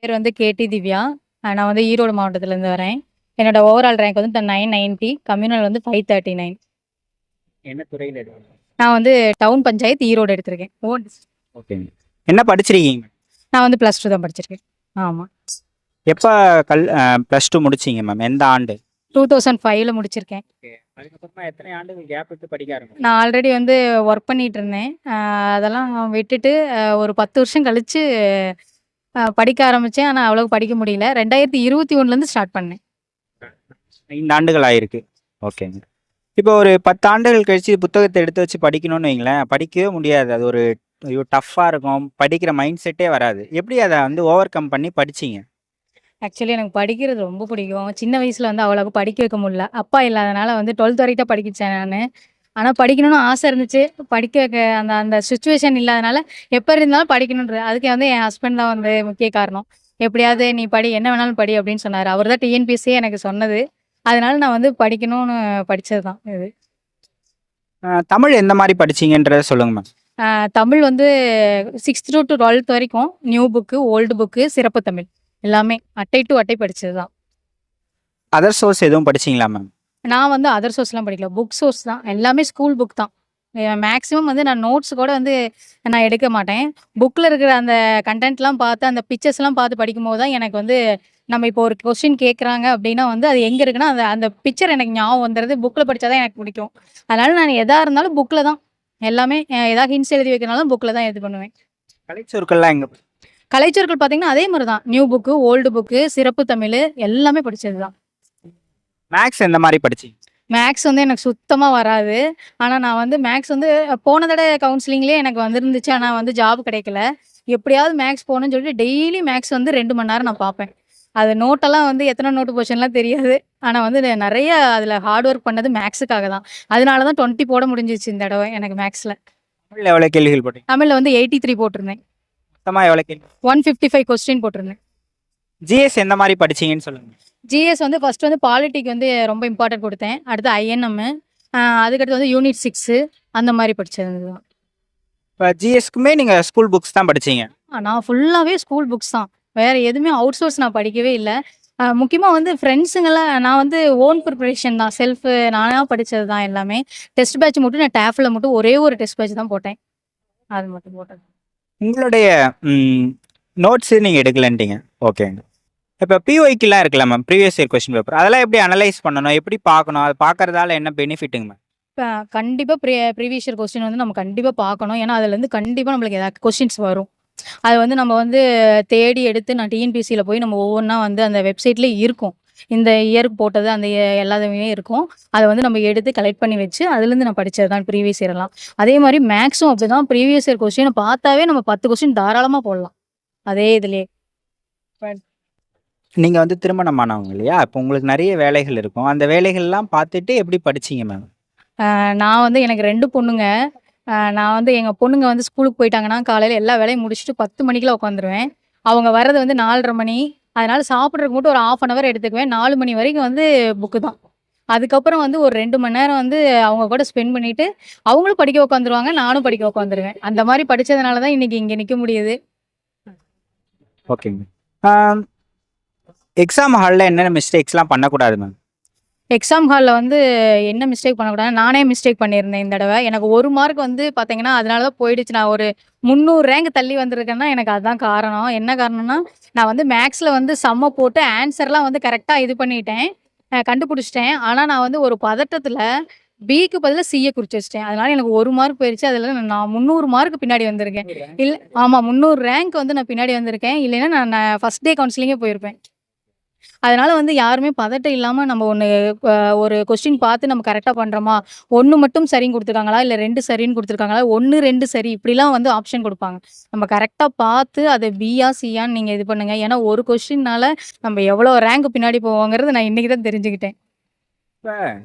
பேர் வந்து கேடி திவ்யா. நான் வந்து ஈரோடு மாவட்டத்திலேருந்து வரேன். என்னோட ஓவரால் ரேங்க் வந்து 990, கம்யூனல் வந்து 539. என்ன துறையில எடுக்கணும்? நான் வந்து டவுன் பஞ்சாயத்து ஈரோடு எடுத்திருக்கேன். ஓகேங்க. என்ன படிச்சிருக்கீங்க? நான் வந்து +2 தான் படிச்சிருக்கேன். ஆமா. எப்போ ப்ளஸ் டூ முடிச்சிங்க மேம்? எந்த ஆண்டு? 2005ல முடிச்சிருக்கேன். ஓகே. அதுக்கப்புறமா எத்தனை ஆண்டுகள் கேப் விட்டு படிக்க ஆரம்பிச்சீங்க? நான் ஆல்ரெடி வந்து ஒர்க் பண்ணிட்டு இருந்தேன். அதெல்லாம் விட்டுட்டு ஒரு 10 வருஷம் கழிச்சு படிக்க ஆரம்பிச்சேன். ஆனா அவ்வளவு படிக்க முடியல. 2021லேருந்து ஸ்டார்ட் பண்ணேன். 5 ஆண்டுகள் ஆயிருக்கு. ஓகேங்க. இப்போ ஒரு 10 ஆண்டுகள் கழிச்சு புத்தகத்தை எடுத்து வச்சு படிக்கணும்னு வைங்களேன், படிக்கவே முடியாது. அது ஒரு ஐயோ டஃப்பாக இருக்கும். படிக்கிற மைண்ட் செட்டே வராது. எப்படி அதை வந்து ஓவர் கம் பண்ணி படிச்சீங்க? ஆக்சுவலி எனக்கு படிக்கிறது ரொம்ப பிடிக்கும். சின்ன வயசுல வந்து அவ்வளவுக்கு படிக்க வைக்க முடியல. அப்பா இல்லாதனால வந்து 12த் வரைக்கும் தான் படிச்சேன் நானு. ஆனா படிக்கணும்னு ஆசை இருந்துச்சு. படிக்க வைக்க அந்த அந்த சிச்சுவேஷன் இல்லாதனால எப்ப இருந்தாலும் படிக்கணுன்றது. அதுக்கு வந்து என் ஹஸ்பண்ட் தான் வந்து முக்கிய காரணம். எப்படியாவது நீ படி, என்ன வேணாலும் படி அப்படின்னு சொன்னாரு. அவர் தான் டிஎன்பிஎஸ்சியே எனக்கு சொன்னது. அதனால நான் வந்து படிக்கணும்னு படிச்சது தான் இது. தமிழ் எந்த மாதிரி படிச்சீங்கன்றத சொல்லுங்க மேம். தமிழ் வந்து 6th to 12th வரைக்கும் நியூ புக்கு, ஓல்டு புக்கு, சிறப்பு தமிழ் எல்லாமே அட்டை டு அட்டை படிச்சது தான். அதர் சோர்ஸ் எதுவும் படிச்சீங்களா மேம்? நான் வந்து அதர் சோர்ஸ்லாம் படிக்கல. புக் சோர்ஸ் தான். எல்லாமே ஸ்கூல் புக் தான். மேக்ஸிமம் வந்து நான் நோட்ஸ் கூட வந்து நான் எடுக்க மாட்டேன். புக்ல இருக்கிற அந்த கன்டென்ட்லாம் பார்த்து, அந்த பிக்சர்ஸ்லாம் பார்த்து படிக்கும்போது தான் எனக்கு வந்து நம்ம இப்போ ஒரு கொஸ்டின் கேட்குறாங்க அப்படின்னா வந்து அது எங்கே இருக்குன்னா, அந்த அந்த பிக்சர் எனக்கு ஞாபகம் வந்துடுது. புக்ல படிச்சா தான் எனக்கு பிடிக்கும். அதனால நான் எதா இருந்தாலும் புக்ல தான். எல்லாமே ஏதாவது ஹிண்ட்ஸ் எழுதி வைக்கிறனாலும் புக்ல தான் இது பண்ணுவேன். கலைச்சொற்கள்லாம் எங்க? கலைச்சொற்கள் பார்த்தீங்கன்னா, அதே மாரி தான். நியூ புக்கு, ஓல்டு புக்கு, சிறப்பு தமிழ் எல்லாமே படிச்சது தான். மேக்ஸ் எந்த மாதிரி படிச்சீங்க? மேக்ஸ் வந்து எனக்கு சுத்தமா வராது. ஆனா, நான் வந்து மேக்ஸ் வந்து போன தடவ கவுன்சிலிங்லயே எனக்கு வந்திருந்துச்சு. ஆனா வந்து ஜாப் கிடைக்கல. எப்படியாவது மேக்ஸ் போணும்னு சொல்லிட்டு டெய்லி மேக்ஸ் வந்து 2 மணி நேரம் நான் பார்ப்பேன். அது நோட்டெல்லாம் வந்து எத்தன நோட்டு போச்சுன்னுலாம் தெரியாது. ஆனா வந்து நெறைய அதில ஹார்ட் ஒர்க் பண்ணது மேக்ஸுக்காக தான். அதனால தான் 20 போட முடிஞ்சுச்சு இந்த தடவ எனக்கு மேக்ஸ்ல. தமிழ்ல எவ்வளோ கேள்விகள் போட்டீங்க? தமிழ்ல வந்து 83 போட்டிருந்தேன். மொத்தமா எவ்வளோ கேள்வி? 155 கொஸ்டின் போட்டிருந்தேன். ஜிஎஸ் எந்த மாதிரி படிச்சீங்கன்னு சொல்லுங்க. ஜிஎஸ் வந்து ஃபர்ஸ்ட் வந்து பாலிட்டிக்கு வந்து ரொம்ப இம்பார்ட்டன்ட் குடுத்தேன். அடுத்து ஐஎன்எம், அதுக்கடுத்து வந்து யூனிட் 6 அந்த மாரி படிச்சது தான். இப்போ ஜிஎஸ்க்குமே நீங்கள் ஸ்கூல் புக்ஸ் தான் படிச்சீங்க? நான் ஃபுல்லாவே ஸ்கூல் புக்ஸ் தான். வேற எதுவுமே அவுட் சோர்ஸ் நான் படிக்கவே இல்ல. முக்கியமா வந்து ஃப்ரெண்ட்ஸுங்கலாம் நான் வந்து ஓன் ப்ரிப்பரேஷன் தான். நானா படிச்சது தான் எல்லாமே. டெஸ்ட் பேட்ச் மட்டும் நான் டேஃப்ல மட்டும் ஒரே ஒரு டெஸ்ட் பேட்ச் தான் போட்டேன். அது மட்டும் போட்டது. உங்களுடைய நோட்ஸு நீங்கள் எடுக்கலன்ட்டீங்க. ஓகேங்க. இப்போ பிஒய்க்குலாம் இருக்குல்ல ma'am, previous year question paper, அதெல்லாம் எப்படி அனலைஸ் பண்ணணும்? எப்படி பார்க்கணும்? அது பார்க்கறதால என்ன பெனிஃபிட்டுங்க மேம்? இப்ப கண்டிப்பா ப்ரீவியஸ் இயர் கொஸ்டின் வந்து நம்ம கண்டிப்பா பார்க்கணும். ஏன்னா, அதுலேருந்து கண்டிப்பா நம்மளுக்கு ஏதாவது கொஸ்டின்ஸ் வரும். அது வந்து நம்ம வந்து தேடி எடுத்து நான் டிஎன்பிஎஸ்சில போய் நம்ம ஒவ்வொன்னா வந்து அந்த வெப்சைட்லயே இருக்கும். இந்த இயருக்கு போட்டது அந்த எல்லாதுமே இருக்கும். அத வந்து நம்ம எடுத்து கலெக்ட் பண்ணி வச்சு, அதுலேருந்து நான் படிச்சது தான் ப்ரீவியஸ் இயர்லாம். அதே மாரி மேக்ஸும் அப்படிதான். ப்ரீவியஸ் இயர் கொஸ்டின பார்த்தாவே நம்ம 10 கொஸ்டின் தாராளமா போடலாம். அதே இதுலயே. நீங்க வந்து திருமணமானவங்க இல்லையா? அப்போ உங்களுக்கு நெறைய வேலைகள் இருக்கும். அந்த வேலைகள்லாம் பார்த்துட்டு எப்படி படிச்சீங்க மேம்? நான் வந்து எனக்கு 2 பொண்ணுங்க. நான் வந்து எங்க பொண்ணுங்க வந்து ஸ்கூலுக்கு போயிட்டாங்கன்னா, காலையில எல்லா வேலையும் முடிச்சுட்டு 10 மணிக்கெல்லாம் உட்காந்துருவேன். அவங்க வர்றது வந்து 4:30 மணி. அதனால சாப்பிட்றதுக்கு மட்டும் ஒரு 1/2 ஹவர் எடுத்துக்குவேன். 4 மணி வரைக்கும் வந்து புக்கு தான். அதுக்கப்புறம் வந்து ஒரு 2 மணி நேரம் வந்து அவங்க கூட ஸ்பெண்ட் பண்ணிட்டு, அவங்களும் படிக்க உட்காந்துருவாங்க. நானும் படிக்க உட்காந்துருவேன். அந்த மாரி படிச்சதுனால தான் இன்னைக்கு இங்க நிக்க முடியுது. ஓகேங்க. ஆ எக்ஸாம் ஹால்ல என்னென்ன மிஸ்டேக்ஸ்லாம் பண்ணக்கூடாது மேம்? எக்ஸாம் ஹால்ல வந்து என்ன மிஸ்டேக் பண்ணக்கூடாதுன்னா, நானே மிஸ்டேக் பண்ணியிருந்தேன் இந்த தடவ. எனக்கு 1 மார்க் வந்து பார்த்தீங்கன்னா, அதனால தான் போயிடுச்சு. நான் ஒரு 300 ரேங்க் தள்ளி வந்திருக்கேன்னா, எனக்கு அதான் காரணம். என்ன காரணம்னா, நான் வந்து மேக்ஸ்ல வந்து சம்ம போட்டு ஆன்ஸர்லாம் வந்து கரெக்ட்டா இது பண்ணிட்டேன். கண்டுபிடிச்சிட்டேன். ஆனா, நான் வந்து ஒரு பதட்டத்துல பிக்கு பதிலா சிய குறிச்சு வச்சுட்டேன். அதனால எனக்கு 1 மார்க் போயிருச்சு. அதுல நான் 300 மார்க் பின்னாடி வந்திருக்கேன். ஆமா 300 ரேங்க் வந்து நான் பின்னாடி வந்திருக்கேன். இல்லைன்னா நான் ஃபர்ஸ்ட் டே கவுன்சிலிங்கே போயிருப்பேன். அதனால வந்து யாருமே பதட்டம் இல்லாம நம்ம ஒரு கொஸ்டின் பார்த்து நம்ம கரெக்ட்டா பண்றோமா? 1 மட்டும் சரின்னு குடுத்துருக்காங்களா? இல்ல 2 சரின்னு குடுத்துருக்காங்களா? 1, 2 சரி இப்படிலாம் வந்து ஆப்ஷன் குடுப்பாங்க. நம்ம கரெக்ட்டா பார்த்து அத பியா, சியான்னு நீங்க இது பண்ணுங்க. ஏன்னா ஒரு கொஸ்டின்னால நம்ம எவ்வளோ ரேங்க் பின்னாடி போவோங்கிறது நான் இன்னைக்கு தான் தெரிஞ்சுக்கிட்டேன். இப்ப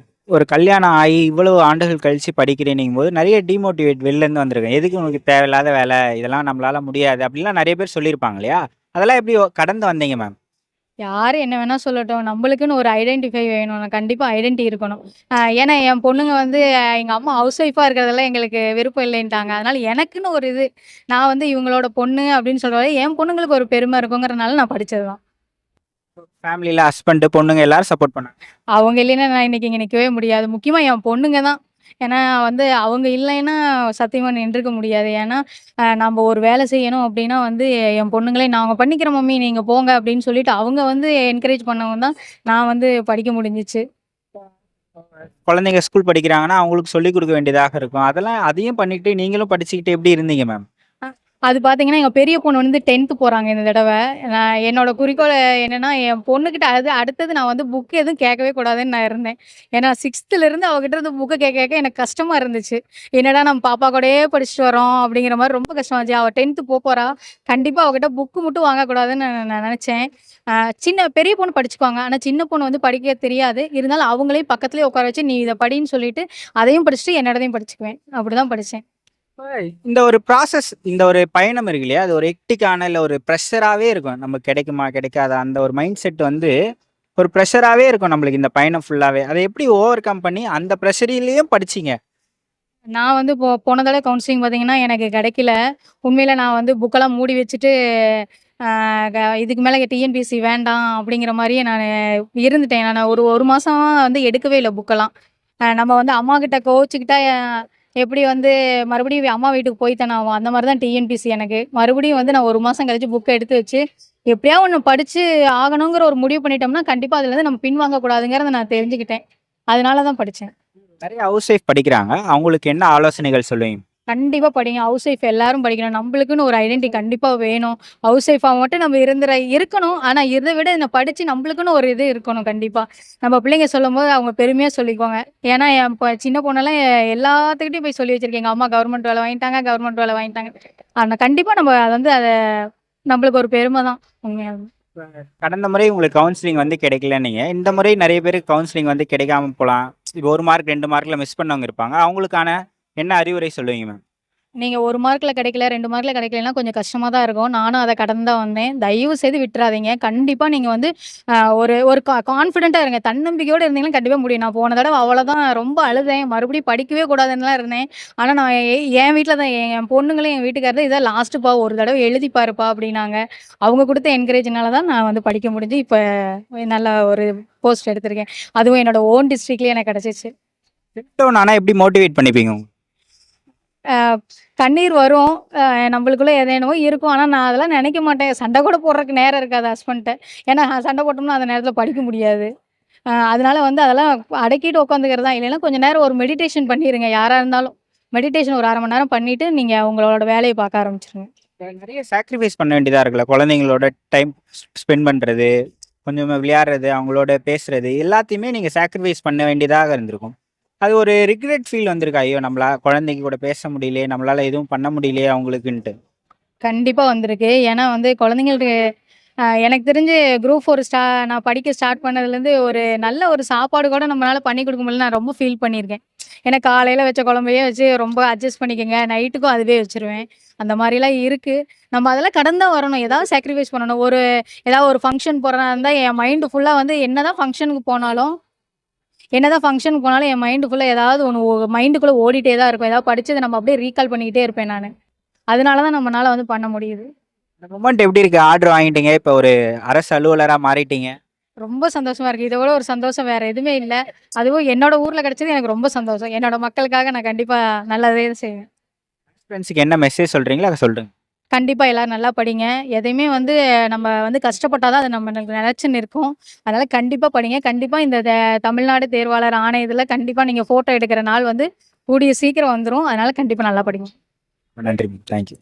ஒரு கல்யாணம் ஆகி இவ்வளவு ஆண்டுகள் கழிச்சு படிக்கிறேன்னும்போது நெறைய டிமோட்டிவேட் வெளிலேருந்து வந்திருக்கும். எதுக்கு உங்களுக்கு தேவையில்லாத வேலை? இதெல்லாம் நம்மளால முடியாது. அப்படிலாம் நெறைய பேர் சொல்லியிருப்பாங்க இல்லையா? அதெல்லாம் எப்படி கடந்து வந்தீங்க மேம்? யாரு என்ன வேணா சொல்லட்டும். நம்மளுக்குன்னு ஒரு ஐடென்டிஃபை வேணும். கண்டிப்பா ஐடென்டி இருக்கணும். ஏன்னா என் பொண்ணுங்க வந்து எங்க அம்மா ஹவுஸ் ஒய்ஃபா இருக்கிறதெல்லாம் எங்களுக்கு விருப்பம் இல்லைன்ட்டாங்க. அதனால எனக்குன்னு ஒரு இது, நான் வந்து இவங்களோட பொண்ணு அப்படின்னு சொல்றது என் பொண்ணுங்களுக்கு ஒரு பெருமை இருக்குங்கிறனால நான் படிச்சது தான். ஃபேமிலில ஹஸ்பண்ட், பொண்ணுங்க எல்லாரும் சப்போர்ட் பண்ணாங்க. அவங்க இல்லைன்னா நான் இன்னைக்கு இங்க நிக்கவே முடியாது. முக்கியமா என் பொண்ணுங்க தான். ஏன்னா வந்து அவங்க இல்லைன்னா சத்தியமா நின்றுக்க முடியாது. ஏன்னா நம்ப ஒரு வேலை செய்யணும் அப்டின்னா வந்து என் பொண்ணுங்களே "நாங்க பண்ணிக்கிறோம் மம்மி நீங்க போங்க" அப்படின்னு சொல்லிட்டு அவங்க வந்து என்கரேஜ் பண்ணவும் தான் நான் வந்து படிக்க முடிஞ்சுச்சு. குழந்தைங்க ஸ்கூல் படிக்கிறாங்கன்னா, அவங்களுக்கு சொல்லிக் குடுக்க வேண்டியதாக இருக்கும். அதையும் பண்ணிட்டு நீங்களும் படிச்சுக்கிட்டு எப்படி இருந்தீங்க மேம்? அ அது பார்த்தீங்கன்னா, எங்க பெரிய பொண்ணு வந்து 10த் போறாங்க இந்த தடவ. நான் என்னோட குறிக்கோள் என்னன்னா, என் பொண்ணுகிட்ட அடுத்தது நான் வந்து புக் எதுவும் கேட்கவே கூடாதுன்னு நான் இருந்தேன். ஏன்னா 6த்துலருந்து அவகிட்ட இருந்து புக்க கேட்க கேட்க எனக்கு கஷ்டமா இருந்துச்சு. என்னடா நம்ம பாப்பா கூடயே படிச்சுட்டு வரோம் அப்படிங்கிற மாரி ரொம்ப கஷ்டமா இருந்துச்சு. அவ 10த் போறா. கண்டிப்பா அவகிட்ட புக்கு மட்டும் வாங்கக்கூடாதுன்னு நான் நெனச்சேன். அ பெரிய பொண்ணு படிச்சுக்குவாங்க. ஆனா சின்ன பொண்ணு வந்து படிக்க தெரியாது. இருந்தாலும் அவங்களையும் பக்கத்துலயே உட்கார வச்சு, "நீ இத படின்னு" சொல்லிட்டு அதையும் படிச்சுட்டு என்னோடதையும் படிச்சுக்குவேன். அப்படிதான் படிச்சேன். இந்த ஒரு ப்ராசஸ், இந்த ஒரு பயணம் இருக்கு இல்லையா? அது ஒரு ஹெக்டிக்கான இல்ல ஒரு ப்ரெஷராவே இருக்கும். நமக்கு கிடைக்குமா? கிடைக்காதா? அந்த ஒரு மைண்ட் செட் வந்து ஒரு ப்ரெஷராவே இருக்கும் நம்மளுக்கு இந்த பயணம் ஃபுல்லாவே. அத எப்படி ஓவர் கம் பண்ணி அந்த ப்ரெஷரிலயும் படிச்சீங்க? நான் வந்து போன தடவ கவுன்சிலிங் பார்த்தீங்கன்னா, எனக்கு கிடைக்கல. உண்மையில நான் வந்து புக்கெல்லாம் மூடி வச்சுட்டு, அ இதுக்கு மேல டிஎன்பிஎஸ்சி வேண்டாம் அப்படிங்கிற மாரியே நானு இருந்துட்டேன். நான் ஒரு 1 மாசமா வந்து எடுக்கவே இல்ல புக்கெல்லாம். நம்ம வந்து அம்மாகிட்ட கோவிச்சுக்கிட்டா எப்படி வந்து மறுபடியும் அம்மா வீட்டுக்கு போய் தானே ஆவோம். அந்த மாரி தான் டிஎன்பிஎஸ்சி எனக்கு. மறுபடியும் வந்து நான் 1 மாசம் கழிச்சு புக்க எடுத்து வச்சு, எப்படியாவது ஒண்ணு படிச்சு ஆகணுங்கிற ஒரு முடிவு பண்ணிட்டோம்னா, கண்டிப்பா அதுலருந்து நம்ம பின்வாங்கக்கூடாதுங்கிறத நான் தெரிஞ்சுக்கிட்டேன். அதனால தான் படிச்சேன். நெறைய ஹவுஸ் ஒய்ஃப் படிக்கிறாங்க. அவங்களுக்கு என்ன ஆலோசனைகள் சொல்லுவீங்க? கண்டிப்பா படிங்க. ஹவுஸ் ஒய்ஃப் எல்லாரும் படிக்கணும். நம்பளுக்குன்னு ஒரு ஐடென்டி கண்டிப்பா வேணும். ஹவுஸ் ஒய்ஃபா மட்டும் நம்ம இருக்கணும். ஆனா இத விட படிச்சு நம்பளுக்குன்னு ஒரு இது இருக்கணும் கண்டிப்பா. நம்ம பிள்ளைங்க சொல்லும்போது அவங்க பெருமையா சொல்லிக்குவாங்க. ஏன்னா என் சின்ன பொண்ணெல்லாம் எல்லாத்துக்கிட்டயும் போய் சொல்லி வச்சிருக்கேன். எங்க அம்மா கவர்மெண்ட் வேலை வாங்கிட்டாங்க, கவர்மெண்ட் வேலை வாங்கிட்டாங்க. ஆனா கண்டிப்பா நம்ம அது வந்து நம்பளுக்கு ஒரு பெருமை தான். உண்மையாலுமே. கடந்த முறை உங்களுக்கு கவுன்சிலிங் வந்து கிடைக்கலன்னீங்க. இந்த முறை நெறைய பேருக்கு கவுன்சிலிங் வந்து கிடைக்காம போலாம். இப்போ 1 மார்க், 2 மார்க்ல மிஸ் பண்ணவங்க இருப்பாங்க. அவங்களுக்கான என்ன அறிவுரை சொல்லுவீங்க மேம்? நீங்க 1 மார்க்ல கிடைக்கல, 2 மார்க்ல கிடைக்கலன்னா கொஞ்சம் கஷ்டமா தான் இருக்கும். நானும் அத கடந்து தான் வந்தேன். தயவு செய்து விட்டுறாதீங்க. கண்டிப்பா நீங்க வந்து ஒரு ஒரு கான்ஃபிடென்ட்டா இருங்க. தன்னம்பிக்கையோட இருந்தீங்கன்னா கண்டிப்பா முடியும். நான் போன தடவ அவ்வளோதான் ரொம்ப அழுதேன். மறுபடியும் படிக்கவே கூடாதுன்னுலாம் இருந்தேன். ஆனா நான் என் வீட்ல தான் என் பொண்ணுங்களும் என் வீட்டுக்காரரும் இதான் லாஸ்ட்டுப்பா ஒரு தடவ எழுதி பாருப்பா அப்டின்னாங்க. அவங்க குடுத்த என்கரேஜ்னால தான் நான் வந்து படிக்க முடிஞ்சு, இப்ப நல்ல ஒரு போஸ்ட் எடுத்திருக்கேன். அதுவும் என்னோட ஓன் டிஸ்ட்ரிக்ட்லயே எனக்கு கிடைச்சிச்சு. செட் டவுன் ஆனா எப்படி மோட்டிவேட் பண்ணிப்பீங்க? அ கண்ணீர் வரும். நம்மளுக்குள்ள என்னென்னவோ இருக்கும். ஆனா, நான் அதெல்லாம் நெனைக்க மாட்டேன். சண்டை கூட போடுறதுக்கு நேரம் இருக்காது ஹஸ்பண்ட்ட. ஏன்னா, சண்டை போட்டோம்னா அந்த நேரத்தில படிக்க முடியாது. அதனால வந்து அதெல்லாம் அடக்கிட்டு உட்காந்துக்கிறது தான். இல்லைன்னா கொஞ்சம் நேரம் ஒரு மெடிடேஷன் பண்ணிருங்க. யாரா இருந்தாலும். மெடிடேஷன் ஒரு 1/2 மணி நேரம் பண்ணிட்டு, நீங்க உங்களோட வேலைய பார்க்க ஆரம்பிச்சுருங்க. நெறைய சாக்ரிஃபைஸ் பண்ண வேண்டியதா இருக்குல்ல. குழந்தைங்களோட டைம் ஸ்பெண்ட் பண்றது, கொஞ்சம் விளையாடுறது, அவங்களோட பேசுறது எல்லாத்தையுமே நீங்க சாக்ரிஃபைஸ் பண்ண வேண்டியதாக இருந்திருக்கும். அது ஒரு ரிக்ரெட் ஃபீல் வந்திருக்கா? ஐயோ! குழந்தைங்க கூட பேச முடியலையே, நம்மளால எதுவும் பண்ண முடியலையே அவங்களுக்குன்ட்டு. கண்டிப்பா வந்திருக்கு. ஏன்னா வந்து குழந்தைங்களுக்கு எனக்கு தெரிஞ்சு குரூப் 4 நான் படிக்க ஸ்டார்ட் பண்ணதுலேருந்து ஒரு நல்ல ஒரு சாப்பாடு கூட நம்மளால பண்ணி குடுக்க முடியல நான் ரொம்ப ஃபீல் பண்ணியிருக்கேன். ஏன்னா காலையில வச்ச குழம்பையே வச்சு ரொம்ப அட்ஜஸ்ட் பண்ணிக்கங்க. நைட்டுக்கும் அதுவே வச்சுருவேன். அந்த மாரிலாம் இருக்கு. நம்ம அதெல்லாம் கடந்து தான் வரணும். ஏதாவது சாக்ரிஃபைஸ் பண்ணணும். ஏதாவது ஒரு ஃபங்ஷன் போறதா இருந்தா என் மைண்ட் ஃபுல்லா வந்து என்னதான் ஃபங்ஷனுக்கு போனாலும் என் மைண்ட் ஃபுல்லா ஏதாவது ஒண்ணு மைண்டுக்குள்ள ஓடிட்டே தான் இருக்கும். ஏதாவது படிச்சத நம்ம அப்படியே ரீகால் பண்ணிக்கிட்டே இருப்பேன் நானு. அதனால தான் நம்மனால வந்து பண்ண முடியுது. அந்த மொமெண்ட் எப்படி இருக்கு? ஆர்டர் வாங்கிட்டீங்க. இப்ப ஒரு அரசு அலுவலரா மாறிட்டீங்க. ரொம்ப சந்தோஷமா இருக்கு. இத விட ஒரு சந்தோஷம் வேற எதுவுமே இல்ல. அதுவும் என்னோட ஊர்ல கிடைச்சது எனக்கு ரொம்ப சந்தோஷம். என்னோட மக்களுக்காக நான் கண்டிப்பா நல்லதே செய்வேன். ஃப்ரெண்ட்ஸ்க்கு என்ன மெசேஜ் சொல்றீங்களோ அத சொல்லுங்க. கண்டிப்பா எல்லாரும் நல்லா படிங்க. எதையுமே வந்து நம்ம வந்து கஷ்டப்பட்டா தான் அது நம்மளுக்கு நிலைச்சு நிற்கும். அதனால கண்டிப்பா படிங்க. கண்டிப்பா இந்த தமிழ்நாடு தேர்வாளர் ஆணையத்துல கண்டிப்பா நீங்க ஃபோட்டோ எடுக்கிற நாள் வந்து கூடிய சீக்கிரம் வந்துரும். அதனால கண்டிப்பா நல்லா படிங்க. நன்றி. Thank you.